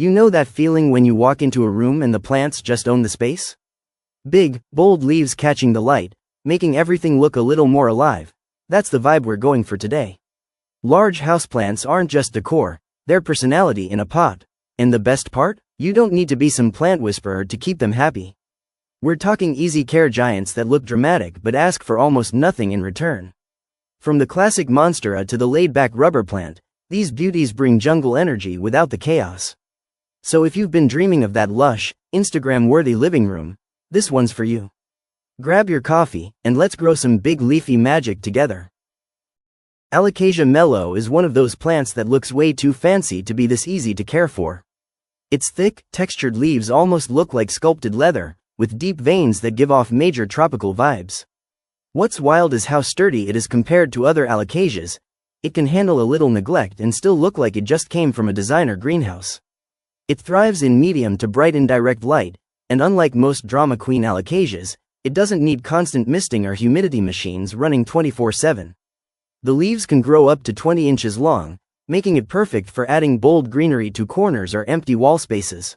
You know that feeling when you walk into a room and the plants just own the space? Big, bold leaves catching the light, making everything look a little more alive. That's the vibe we're going for today. Large houseplants aren't just decor, they're personality in a pot. And the best part? You don't need to be some plant whisperer to keep them happy. We're talking easy care giants that look dramatic but ask for almost nothing in return. From the classic Monstera to the laid-back rubber plant, these beauties bring jungle energy without the chaos. So if you've been dreaming of that lush, Instagram-worthy living room, this one's for you. Grab your coffee, and let's grow some big leafy magic together. Alocasia Melo is one of those plants that looks way too fancy to be this easy to care for. Its thick, textured leaves almost look like sculpted leather, with deep veins that give off major tropical vibes. What's wild is how sturdy it is compared to other alocasias. It can handle a little neglect and still look like it just came from a designer greenhouse. It thrives in medium to bright indirect light, and unlike most drama queen alocasias, it doesn't need constant misting or humidity machines running 24/7. The leaves can grow up to 20 inches long, making it perfect for adding bold greenery to corners or empty wall spaces.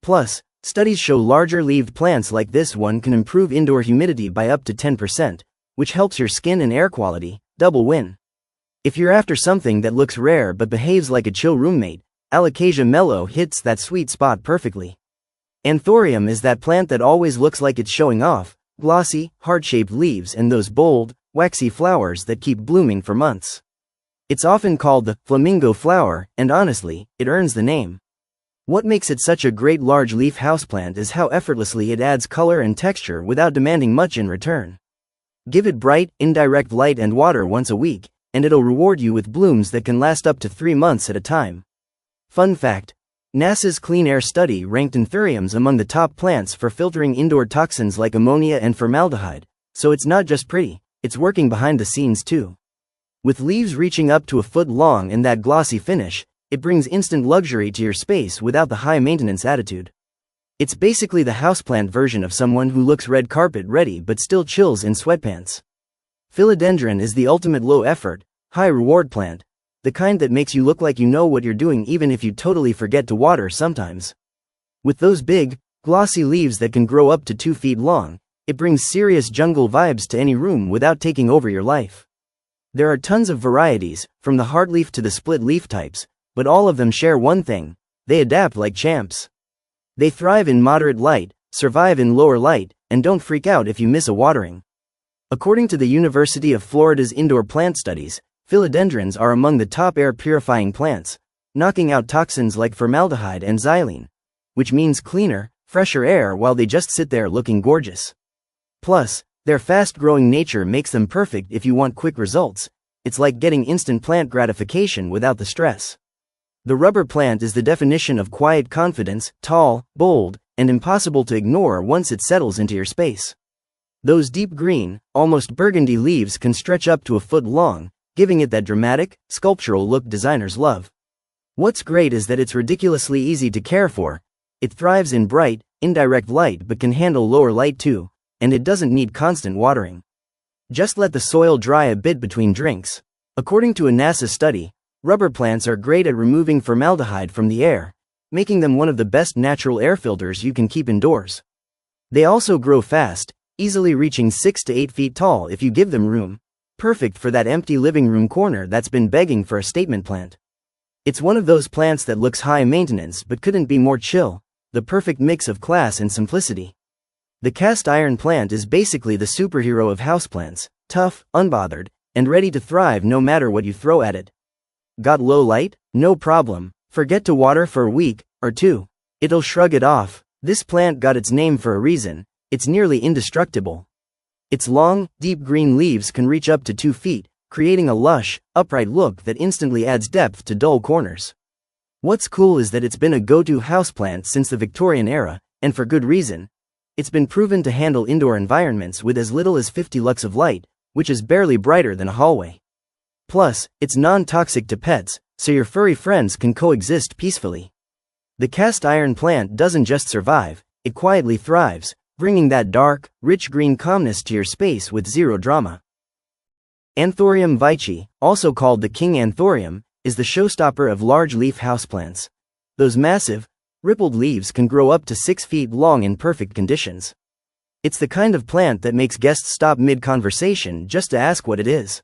Plus, studies show larger-leaved plants like this one can improve indoor humidity by up to 10%, which helps your skin and air quality. Double win. If you're after something that looks rare but behaves like a chill roommate, Alocasia Melo hits that sweet spot perfectly. Anthurium is that plant that always looks like it's showing off, glossy, heart-shaped leaves and those bold, waxy flowers that keep blooming for months. It's often called the flamingo flower, and honestly, it earns the name. What makes it such a great large-leaf houseplant is how effortlessly it adds color and texture without demanding much in return. Give it bright, indirect light and water once a week, and it'll reward you with blooms that can last up to 3 months at a time. Fun fact: NASA's Clean Air study ranked Anthuriums among the top plants for filtering indoor toxins like ammonia and formaldehyde, so it's not just pretty, it's working behind the scenes too. With leaves reaching up to a foot long and that glossy finish, it brings instant luxury to your space without the high-maintenance attitude. It's basically the houseplant version of someone who looks red carpet ready but still chills in sweatpants. Philodendron is the ultimate low-effort, high-reward plant, the kind that makes you look like you know what you're doing even if you totally forget to water sometimes. With those big, glossy leaves that can grow up to 2 feet long, it brings serious jungle vibes to any room without taking over your life. There are tons of varieties, from the hardleaf to the split leaf types, but all of them share one thing: they adapt like champs. They thrive in moderate light, survive in lower light, and don't freak out if you miss a watering. According to the University of Florida's indoor plant studies, philodendrons are among the top air-purifying plants, knocking out toxins like formaldehyde and xylene, which means cleaner, fresher air while they just sit there looking gorgeous. Plus, their fast-growing nature makes them perfect if you want quick results. It's like getting instant plant gratification without the stress. The rubber plant is the definition of quiet confidence, tall, bold, and impossible to ignore once it settles into your space. Those deep green, almost burgundy leaves can stretch up to a foot long, giving it that dramatic, sculptural look designers love. What's great is that it's ridiculously easy to care for. It thrives in bright, indirect light but can handle lower light too, and it doesn't need constant watering. Just let the soil dry a bit between drinks. According to a NASA study, rubber plants are great at removing formaldehyde from the air, making them one of the best natural air filters you can keep indoors. They also grow fast, easily reaching 6 to 8 feet tall if you give them room. Perfect for that empty living room corner that's been begging for a statement plant. It's one of those plants that looks high maintenance but couldn't be more chill, the perfect mix of class and simplicity. The cast iron plant is basically the superhero of houseplants, tough, unbothered, and ready to thrive no matter what you throw at it. Got low light? No problem. Forget to water for a week or 2. It'll shrug it off. This plant got its name for a reason. It's nearly indestructible. Its long, deep green leaves can reach up to 2 feet, creating a lush, upright look that instantly adds depth to dull corners. What's cool is that it's been a go-to houseplant since the Victorian era, and for good reason. It's been proven to handle indoor environments with as little as 50 lux of light, which is barely brighter than a hallway. Plus, it's non-toxic to pets, so your furry friends can coexist peacefully. The cast iron plant doesn't just survive, it quietly thrives, bringing that dark, rich green calmness to your space with zero drama. Anthurium Veitchii, also called the king anthurium, is the showstopper of large leaf houseplants. Those massive, rippled leaves can grow up to 6 feet long in perfect conditions. It's the kind of plant that makes guests stop mid-conversation just to ask what it is.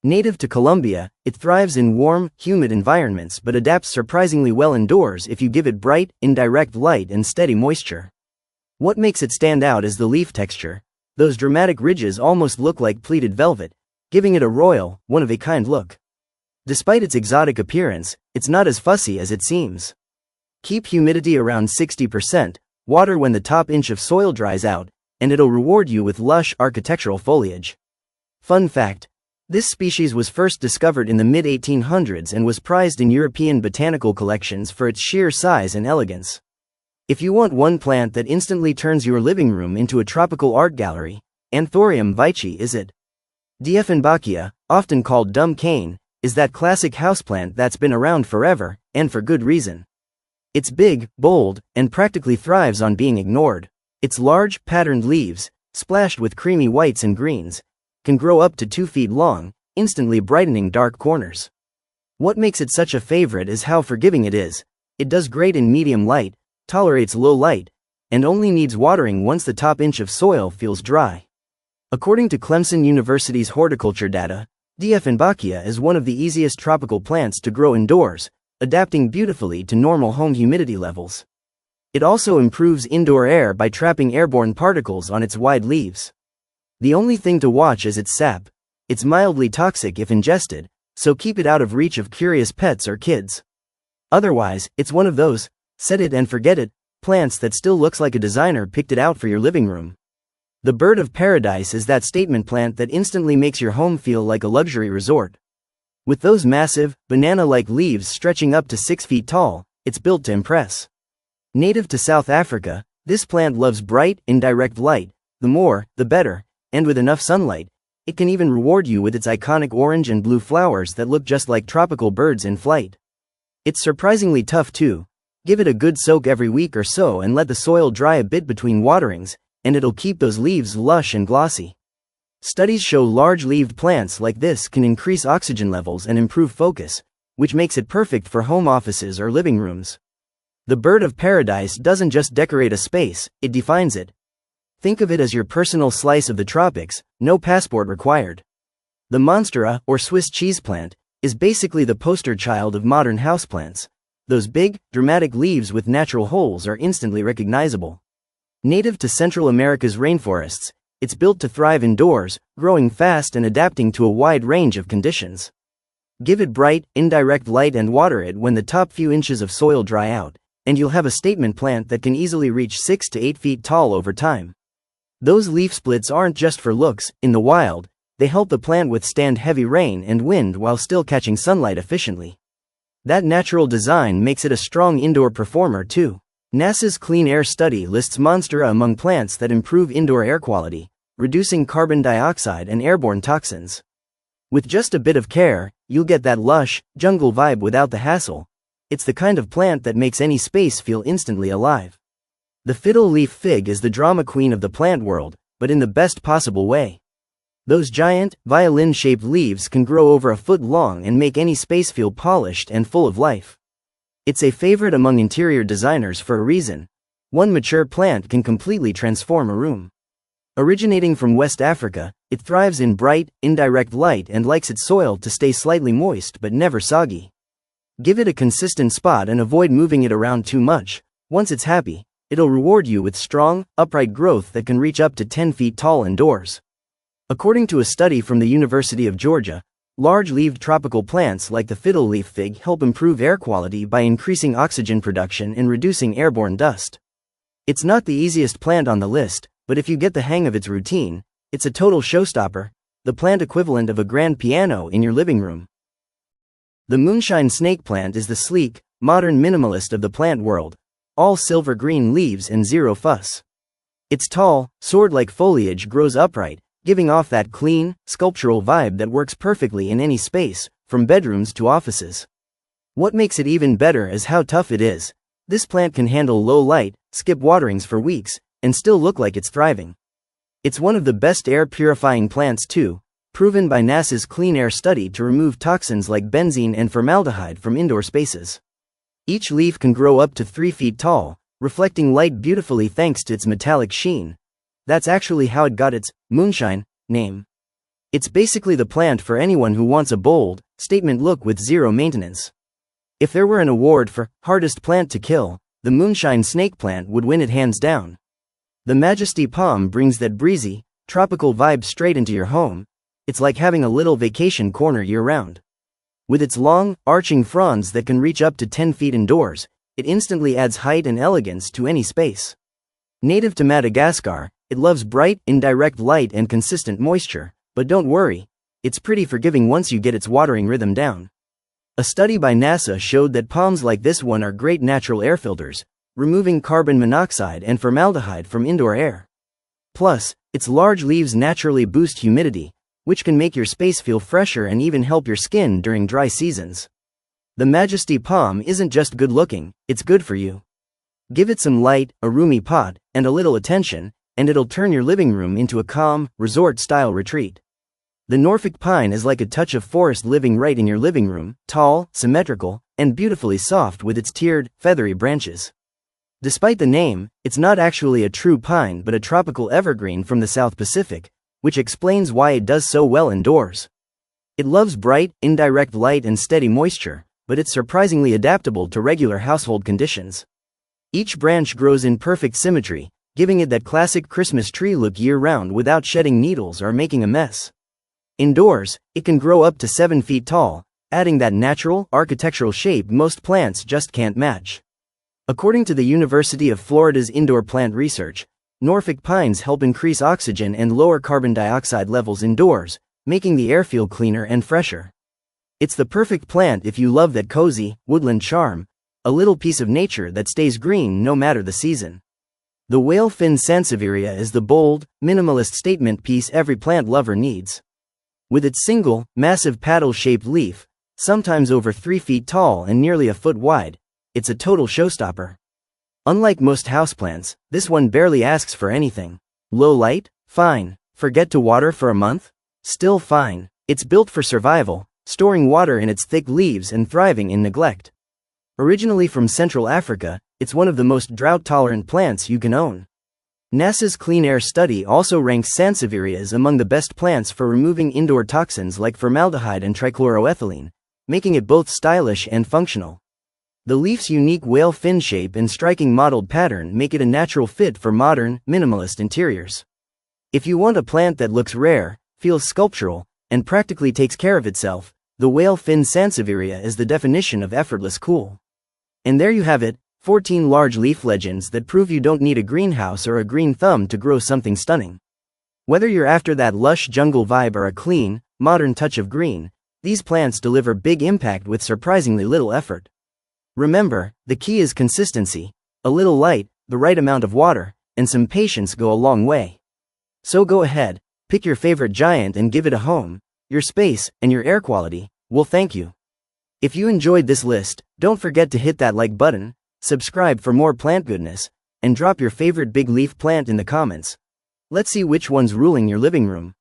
Native to Colombia, it thrives in warm, humid environments but adapts surprisingly well indoors if you give it bright, indirect light and steady moisture. What makes it stand out is the leaf texture. Those dramatic ridges almost look like pleated velvet, giving it a royal, one-of-a-kind look. Despite its exotic appearance, it's not as fussy as it seems. Keep humidity around 60%, water when the top inch of soil dries out, and it'll reward you with lush, architectural foliage. Fun fact: this species was first discovered in the mid-1800s and was prized in European botanical collections for its sheer size and elegance. If you want one plant that instantly turns your living room into a tropical art gallery, Anthurium Veitchii is it. Dieffenbachia, often called dumb cane, is that classic houseplant that's been around forever, and for good reason. It's big, bold, and practically thrives on being ignored. Its large, patterned leaves, splashed with creamy whites and greens, can grow up to 2 feet long, instantly brightening dark corners. What makes it such a favorite is how forgiving it is. It does great in medium light, tolerates low light, and only needs watering once the top inch of soil feels dry. According to Clemson University's horticulture data, Dieffenbachia is one of the easiest tropical plants to grow indoors, adapting beautifully to normal home humidity levels. It also improves indoor air by trapping airborne particles on its wide leaves. The only thing to watch is its sap. It's mildly toxic if ingested, so keep it out of reach of curious pets or kids. Otherwise, it's one of those set it and forget it plants that still looks like a designer picked it out for your living room. The bird of paradise is that statement plant that instantly makes your home feel like a luxury resort. With those massive, banana-like leaves stretching up to 6 feet tall, it's built to impress. Native to South Africa, this plant loves bright, indirect light. The more, the better, and with enough sunlight, it can even reward you with its iconic orange and blue flowers that look just like tropical birds in flight. It's surprisingly tough too. Give it a good soak every week or so and let the soil dry a bit between waterings, and it'll keep those leaves lush and glossy. Studies show large-leaved plants like this can increase oxygen levels and improve focus, which makes it perfect for home offices or living rooms. The bird of paradise doesn't just decorate a space, it defines it. Think of it as your personal slice of the tropics, no passport required. The Monstera, or Swiss cheese plant, is basically the poster child of modern houseplants. Those big, dramatic leaves with natural holes are instantly recognizable. Native to Central America's rainforests, it's built to thrive indoors, growing fast and adapting to a wide range of conditions. Give it bright, indirect light and water it when the top few inches of soil dry out, and you'll have a statement plant that can easily reach 6 to 8 feet tall over time. Those leaf splits aren't just for looks. In the wild, they help the plant withstand heavy rain and wind while still catching sunlight efficiently. That natural design makes it a strong indoor performer too. NASA's Clean Air Study lists Monstera among plants that improve indoor air quality, reducing carbon dioxide and airborne toxins. With just a bit of care, you'll get that lush, jungle vibe without the hassle. It's the kind of plant that makes any space feel instantly alive. The fiddle leaf fig is the drama queen of the plant world, but in the best possible way. Those giant, violin-shaped leaves can grow over a foot long and make any space feel polished and full of life. It's a favorite among interior designers for a reason. One mature plant can completely transform a room. Originating from West Africa, it thrives in bright, indirect light and likes its soil to stay slightly moist but never soggy. Give it a consistent spot and avoid moving it around too much. Once it's happy, it'll reward you with strong, upright growth that can reach up to 10 feet tall indoors. According to a study from the University of Georgia, large-leaved tropical plants like the fiddle leaf fig help improve air quality by increasing oxygen production and reducing airborne dust. It's not the easiest plant on the list, but if you get the hang of its routine, it's a total showstopper, the plant equivalent of a grand piano in your living room. The Moonshine snake plant is the sleek, modern minimalist of the plant world, all silver green leaves and zero fuss. Its tall, sword-like foliage grows upright, giving off that clean, sculptural vibe that works perfectly in any space, from bedrooms to offices. What makes it even better is how tough it is. This plant can handle low light, skip waterings for weeks, and still look like it's thriving. It's one of the best air-purifying plants too, proven by NASA's Clean Air Study to remove toxins like benzene and formaldehyde from indoor spaces. Each leaf can grow up to 3 feet tall, reflecting light beautifully thanks to its metallic sheen. That's actually how it got its Moonshine name. It's basically the plant for anyone who wants a bold, statement look with zero maintenance. If there were an award for hardest plant to kill, the Moonshine snake plant would win it hands down. The Majesty Palm brings that breezy, tropical vibe straight into your home. It's like having a little vacation corner year-round. With its long, arching fronds that can reach up to 10 feet indoors, it instantly adds height and elegance to any space. Native to Madagascar, it loves bright, indirect light and consistent moisture, but don't worry, it's pretty forgiving once you get its watering rhythm down. A study by NASA showed that palms like this one are great natural air filters, removing carbon monoxide and formaldehyde from indoor air. Plus, its large leaves naturally boost humidity, which can make your space feel fresher and even help your skin during dry seasons. The Majesty Palm isn't just good looking, it's good for you. Give it some light, a roomy pot, and a little attention, and it'll turn your living room into a calm, resort-style retreat. The Norfolk Pine is like a touch of forest living right in your living room, tall, symmetrical, and beautifully soft with its tiered, feathery branches. Despite the name, it's not actually a true pine but a tropical evergreen from the South Pacific, which explains why it does so well indoors. It loves bright, indirect light and steady moisture, but it's surprisingly adaptable to regular household conditions. Each branch grows in perfect symmetry, giving it that classic Christmas tree look year-round without shedding needles or making a mess. Indoors, it can grow up to 7 feet tall, adding that natural, architectural shape most plants just can't match. According to the University of Florida's Indoor Plant Research, Norfolk pines help increase oxygen and lower carbon dioxide levels indoors, making the air feel cleaner and fresher. It's the perfect plant if you love that cozy, woodland charm, a little piece of nature that stays green no matter the season. The whale Fin Sansevieria is the bold, minimalist statement piece every plant lover needs. With its single, massive paddle-shaped leaf, sometimes over 3 feet tall and nearly a foot wide, it's a total showstopper. Unlike most houseplants, this one barely asks for anything. Low light? Fine. Forget to water for a month? Still fine. It's built for survival, storing water in its thick leaves and thriving in neglect. Originally from Central Africa, it's one of the most drought-tolerant plants you can own. NASA's Clean Air study also ranks Sansevierias among the best plants for removing indoor toxins like formaldehyde and trichloroethylene, making it both stylish and functional. The leaf's unique whale fin shape and striking mottled pattern make it a natural fit for modern, minimalist interiors. If you want a plant that looks rare, feels sculptural, and practically takes care of itself, the whale Fin Sansevieria is the definition of effortless cool. And there you have it, 14 large leaf legends that prove you don't need a greenhouse or a green thumb to grow something stunning. Whether you're after that lush jungle vibe or a clean, modern touch of green, these plants deliver big impact with surprisingly little effort. Remember, the key is consistency. A little light, the right amount of water, and some patience go a long way. So go ahead, pick your favorite giant and give it a home. Your space and your air quality will thank you. If you enjoyed this list, don't forget to hit that like button, subscribe for more plant goodness, and drop your favorite big leaf plant in the comments. Let's see which one's ruling your living room.